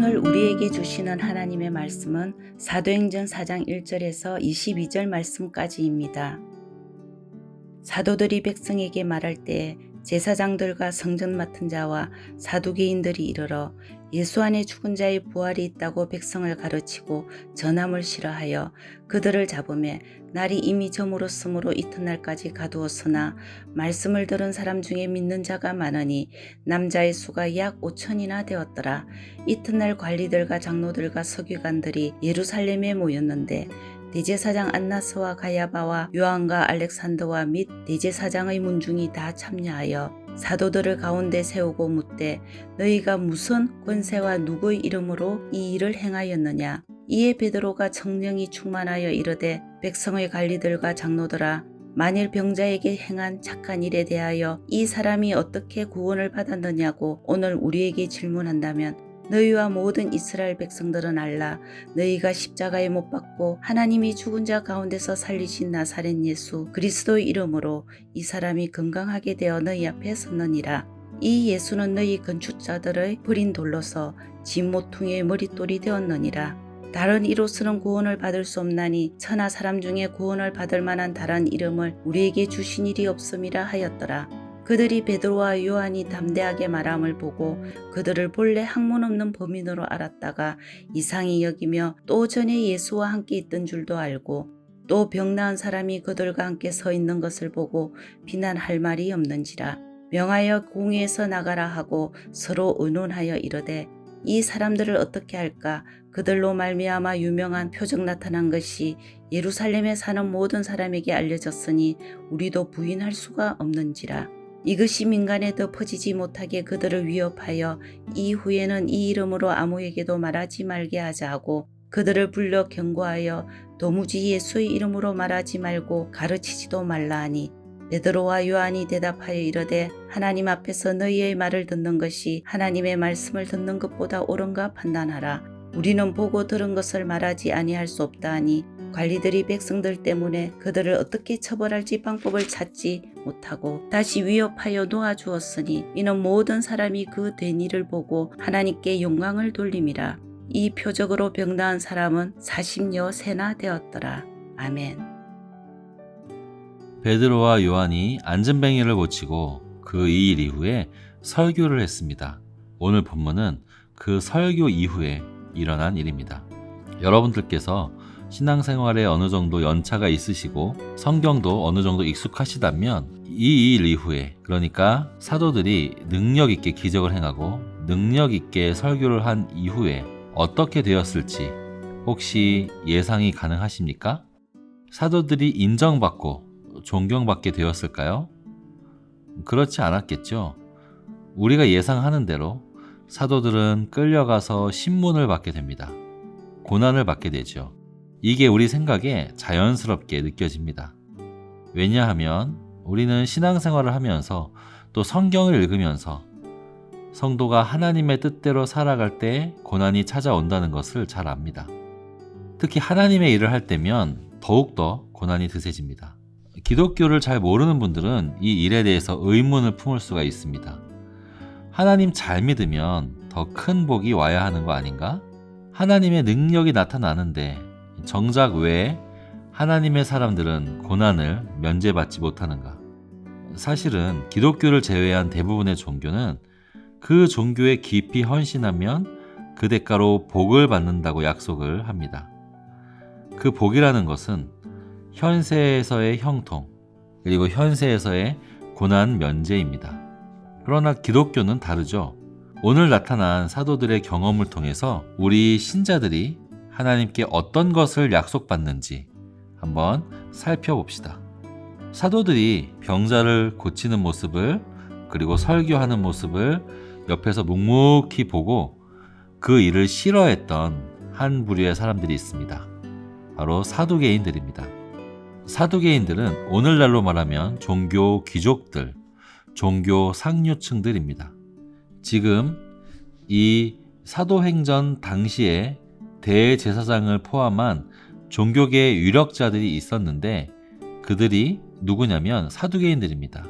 오늘 우리에게 주시는 하나님의 말씀은 사도행전 4장 1절에서 22절 말씀까지입니다. 사도들이 백성에게 말할 때 제사장들과 성전 맡은 자와 사두개인들이 이르러 예수 안에 죽은 자의 부활이 있다고 백성을 가르치고 전함을 싫어하여 그들을 잡으매 날이 이미 저물었으므로 이튿날까지 가두었으나 말씀을 들은 사람 중에 믿는 자가 많으니 남자의 수가 약 5천이나 되었더라. 이튿날 관리들과 장로들과 서기관들이 예루살렘에 모였는데 대제사장 안나스와 가야바와 요한과 알렉산더와 및 대제사장의 문중이 다 참여하여 사도들을 가운데 세우고 묻되 너희가 무슨 권세와 누구의 이름으로 이 일을 행하였느냐. 이에 베드로가 성령이 충만하여 이르되 백성의 관리들과 장로들아, 만일 병자에게 행한 착한 일에 대하여 이 사람이 어떻게 구원을 받았느냐고 오늘 우리에게 질문한다면 너희와 모든 이스라엘 백성들은 알라. 너희가 십자가에 못 박고 하나님이 죽은 자 가운데서 살리신 나사렛 예수 그리스도의 이름으로 이 사람이 건강하게 되어 너희 앞에 섰느니라. 이 예수는 너희 건축자들의 버린 돌로서 진 모퉁이의 머릿돌이 되었느니라. 다른 이로서는 구원을 받을 수 없나니 천하 사람 중에 구원을 받을 만한 다른 이름을 우리에게 주신 일이 없음이라 하였더라. 그들이 베드로와 요한이 담대하게 말함을 보고 그들을 본래 학문 없는 범인으로 알았다가 이상히 여기며 또 전에 예수와 함께 있던 줄도 알고 또 병 나은 사람이 그들과 함께 서 있는 것을 보고 비난할 말이 없는지라. 명하여 공회에서 나가라 하고 서로 의논하여 이르되 이 사람들을 어떻게 할까? 그들로 말미암아 유명한 표적 나타난 것이 예루살렘에 사는 모든 사람에게 알려졌으니 우리도 부인할 수가 없는지라. 이것이 민간에 더 퍼지지 못하게 그들을 위협하여 이후에는 이 이름으로 아무에게도 말하지 말게 하자 하고 그들을 불러 경고하여 도무지 예수의 이름으로 말하지 말고 가르치지도 말라 하니 베드로와 요한이 대답하여 이르되 하나님 앞에서 너희의 말을 듣는 것이 하나님의 말씀을 듣는 것보다 옳은가 판단하라. 우리는 보고 들은 것을 말하지 아니할 수 없다 하니 관리들이 백성들 때문에 그들을 어떻게 처벌할지 방법을 찾지 못하고 다시 위협하여 놓아주었으니 이는 모든 사람이 그 된 일을 보고 하나님께 영광을 돌림이라. 이 표적으로 병 나은 사람은 40여 세나 되었더라. 아멘. 베드로와 요한이 안전뱅이를 고치고 그 2일 이후에 설교를 했습니다. 오늘 본문은 그 설교 이후에 일어난 일입니다. 여러분들께서 신앙생활에 어느 정도 연차가 있으시고 성경도 어느 정도 익숙하시다면 이 일 이후에, 그러니까 사도들이 능력 있게 기적을 행하고 능력 있게 설교를 한 이후에 어떻게 되었을지 혹시 예상이 가능하십니까? 사도들이 인정받고 존경받게 되었을까요? 그렇지 않았겠죠. 우리가 예상하는 대로 사도들은 끌려가서 신문을 받게 됩니다. 고난을 받게 되죠. 이게 우리 생각에 자연스럽게 느껴집니다. 왜냐하면 우리는 신앙생활을 하면서 또 성경을 읽으면서 성도가 하나님의 뜻대로 살아갈 때 고난이 찾아온다는 것을 잘 압니다. 특히 하나님의 일을 할 때면 더욱더 고난이 드세집니다. 기독교를 잘 모르는 분들은 이 일에 대해서 의문을 품을 수가 있습니다. 하나님 잘 믿으면 더 큰 복이 와야 하는 거 아닌가? 하나님의 능력이 나타나는데 정작 왜 하나님의 사람들은 고난을 면제받지 못하는가? 사실은 기독교를 제외한 대부분의 종교는 그 종교에 깊이 헌신하면 그 대가로 복을 받는다고 약속을 합니다. 그 복이라는 것은 현세에서의 형통, 그리고 현세에서의 고난 면제입니다. 그러나 기독교는 다르죠. 오늘 나타난 사도들의 경험을 통해서 우리 신자들이 하나님께 어떤 것을 약속받는지 한번 살펴봅시다. 사도들이 병자를 고치는 모습을, 그리고 설교하는 모습을 옆에서 묵묵히 보고 그 일을 싫어했던 한 부류의 사람들이 있습니다. 바로 사두개인들입니다. 사두개인들은 오늘날로 말하면 종교 귀족들, 종교 상류층들입니다. 지금 이 사도행전 당시에 대제사장을 포함한 종교계 유력자들이 있었는데 그들이 누구냐면 사두개인들입니다.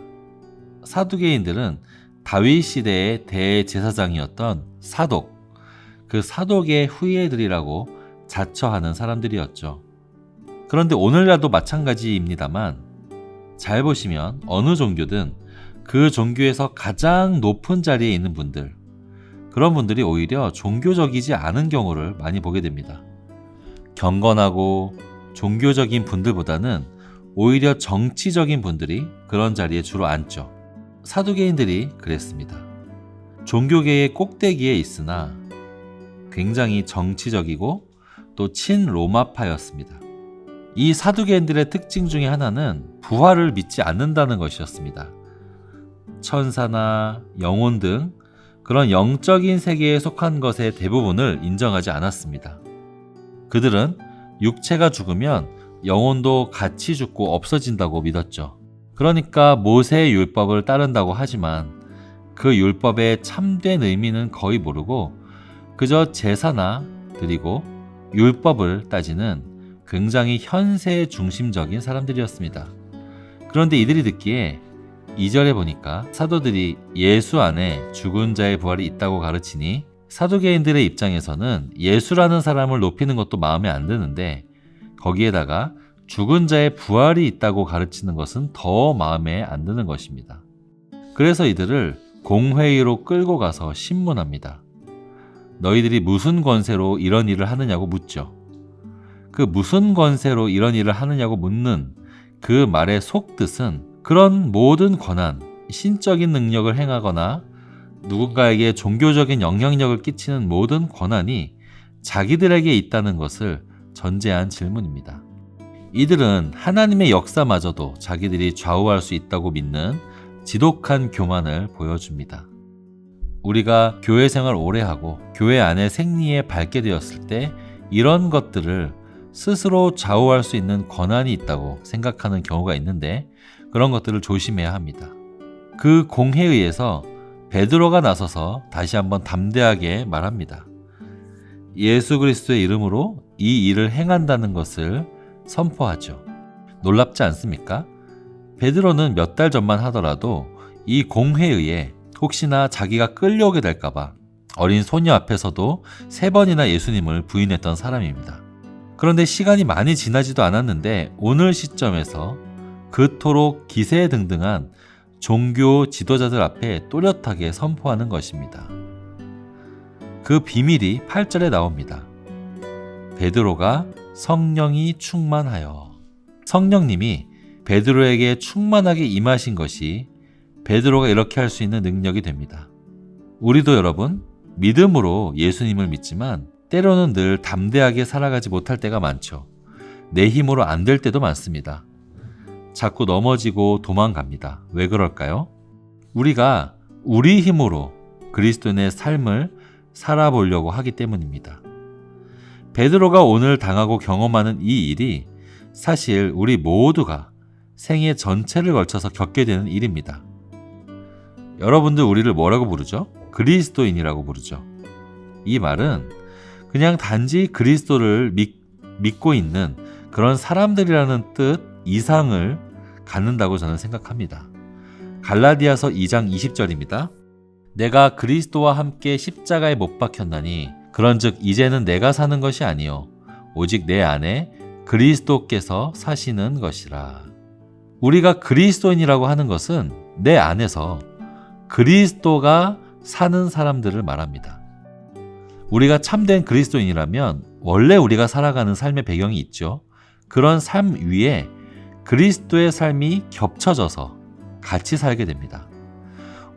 사두개인들은 다윗 시대의 대제사장이었던 사독, 그 사독의 후예들이라고 자처하는 사람들이었죠. 그런데 오늘날도 마찬가지입니다만 잘 보시면 어느 종교든 그 종교에서 가장 높은 자리에 있는 분들, 그런 분들이 오히려 종교적이지 않은 경우를 많이 보게 됩니다. 경건하고 종교적인 분들보다는 오히려 정치적인 분들이 그런 자리에 주로 앉죠. 사두개인들이 그랬습니다. 종교계의 꼭대기에 있으나 굉장히 정치적이고 또 친로마파였습니다. 이 사두개인들의 특징 중에 하나는 부활을 믿지 않는다는 것이었습니다. 천사나 영혼 등 그런 영적인 세계에 속한 것의 대부분을 인정하지 않았습니다. 그들은 육체가 죽으면 영혼도 같이 죽고 없어진다고 믿었죠. 그러니까 모세의 율법을 따른다고 하지만 그 율법의 참된 의미는 거의 모르고 그저 제사나 드리고 율법을 따지는 굉장히 현세 중심적인 사람들이었습니다. 그런데 이들이 듣기에 2절에 보니까 사도들이 예수 안에 죽은 자의 부활이 있다고 가르치니 사두개인들의 입장에서는 예수라는 사람을 높이는 것도 마음에 안 드는데 거기에다가 죽은 자의 부활이 있다고 가르치는 것은 더 마음에 안 드는 것입니다. 그래서 이들을 공회의로 끌고 가서 신문합니다. 너희들이 무슨 권세로 이런 일을 하느냐고 묻죠. 그 무슨 권세로 이런 일을 하느냐고 묻는 그 말의 속뜻은 그런 모든 권한, 신적인 능력을 행하거나 누군가에게 종교적인 영향력을 끼치는 모든 권한이 자기들에게 있다는 것을 전제한 질문입니다. 이들은 하나님의 역사마저도 자기들이 좌우할 수 있다고 믿는 지독한 교만을 보여줍니다. 우리가 교회 생활 오래 하고 교회 안에 생리에 밝게 되었을 때 이런 것들을 스스로 좌우할 수 있는 권한이 있다고 생각하는 경우가 있는데 그런 것들을 조심해야 합니다. 그 공회의에서 베드로가 나서서 다시 한번 담대하게 말합니다. 예수 그리스도의 이름으로 이 일을 행한다는 것을 선포하죠. 놀랍지 않습니까? 베드로는 몇 달 전만 하더라도 이 공회의에 혹시나 자기가 끌려오게 될까봐 어린 소녀 앞에서도 3번이나 예수님을 부인했던 사람입니다. 그런데 시간이 많이 지나지도 않았는데 오늘 시점에서 그토록 기세등등한 종교 지도자들 앞에 또렷하게 선포하는 것입니다. 그 비밀이 8절에 나옵니다. 베드로가 성령이 충만하여. 성령님이 베드로에게 충만하게 임하신 것이 베드로가 이렇게 할 수 있는 능력이 됩니다. 우리도 여러분 믿음으로 예수님을 믿지만 때로는 늘 담대하게 살아가지 못할 때가 많죠. 내 힘으로 안 될 때도 많습니다. 자꾸 넘어지고 도망갑니다. 왜 그럴까요? 우리가 우리 힘으로 그리스도인의 삶을 살아보려고 하기 때문입니다. 베드로가 오늘 당하고 경험하는 이 일이 사실 우리 모두가 생애 전체를 걸쳐서 겪게 되는 일입니다. 여러분들 우리를 뭐라고 부르죠? 그리스도인이라고 부르죠. 이 말은 그냥 단지 그리스도를 믿고 있는 그런 사람들이라는 뜻 이상을 갖는다고 저는 생각합니다. 갈라디아서 2장 20절입니다. 내가 그리스도와 함께 십자가에 못 박혔나니 그런즉 이제는 내가 사는 것이 아니요 오직 내 안에 그리스도께서 사시는 것이라. 우리가 그리스도인이라고 하는 것은 내 안에서 그리스도가 사는 사람들을 말합니다. 우리가 참된 그리스도인이라면 원래 우리가 살아가는 삶의 배경이 있죠. 그런 삶 위에 그리스도의 삶이 겹쳐져서 같이 살게 됩니다.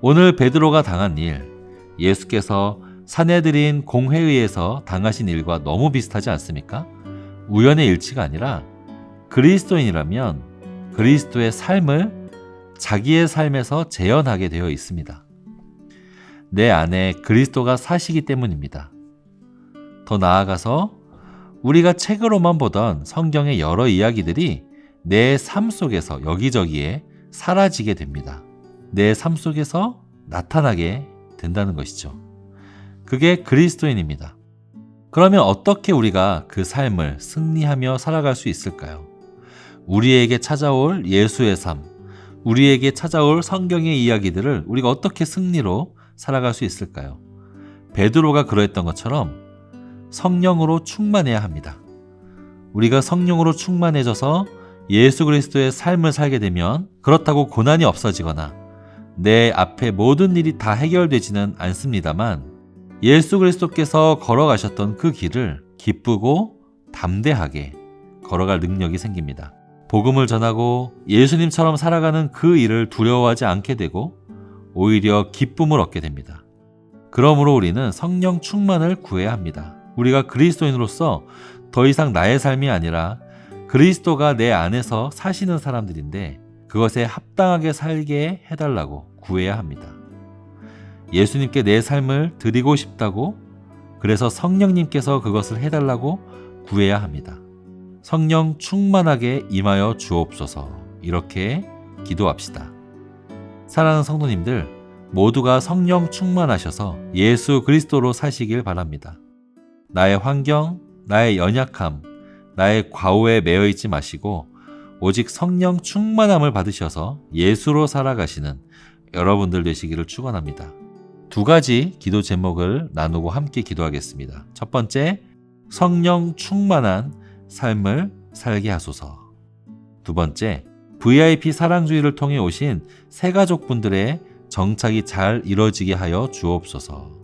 오늘 베드로가 당한 일, 예수께서 사내들인 공회의에서 당하신 일과 너무 비슷하지 않습니까? 우연의 일치가 아니라 그리스도인이라면 그리스도의 삶을 자기의 삶에서 재현하게 되어 있습니다. 내 안에 그리스도가 사시기 때문입니다. 더 나아가서 우리가 책으로만 보던 성경의 여러 이야기들이 내 삶 속에서 여기저기에 사라지게 됩니다. 내 삶 속에서 나타나게 된다는 것이죠. 그게 그리스도인입니다. 그러면 어떻게 우리가 그 삶을 승리하며 살아갈 수 있을까요? 우리에게 찾아올 예수의 삶, 우리에게 찾아올 성경의 이야기들을 우리가 어떻게 승리로 살아갈 수 있을까요? 베드로가 그러했던 것처럼 성령으로 충만해야 합니다. 우리가 성령으로 충만해져서 예수 그리스도의 삶을 살게 되면 그렇다고 고난이 없어지거나 내 앞에 모든 일이 다 해결되지는 않습니다만 예수 그리스도께서 걸어가셨던 그 길을 기쁘고 담대하게 걸어갈 능력이 생깁니다. 복음을 전하고 예수님처럼 살아가는 그 일을 두려워하지 않게 되고 오히려 기쁨을 얻게 됩니다. 그러므로 우리는 성령 충만을 구해야 합니다. 우리가 그리스도인으로서 더 이상 나의 삶이 아니라 그리스도가 내 안에서 사시는 사람들인데 그것에 합당하게 살게 해달라고 구해야 합니다. 예수님께 내 삶을 드리고 싶다고, 그래서 성령님께서 그것을 해달라고 구해야 합니다. 성령 충만하게 임하여 주옵소서. 이렇게 기도합시다. 사랑하는 성도님들, 모두가 성령 충만하셔서 예수 그리스도로 사시길 바랍니다. 나의 환경, 나의 연약함, 나의 과오에 매여 있지 마시고 오직 성령 충만함을 받으셔서 예수로 살아가시는 여러분들 되시기를 축원합니다. 두 가지 기도 제목을 나누고 함께 기도하겠습니다. 첫 번째, 성령 충만한 삶을 살게 하소서. 두 번째, VIP 사랑주의를 통해 오신 새가족분들의 정착이 잘 이뤄지게 하여 주옵소서.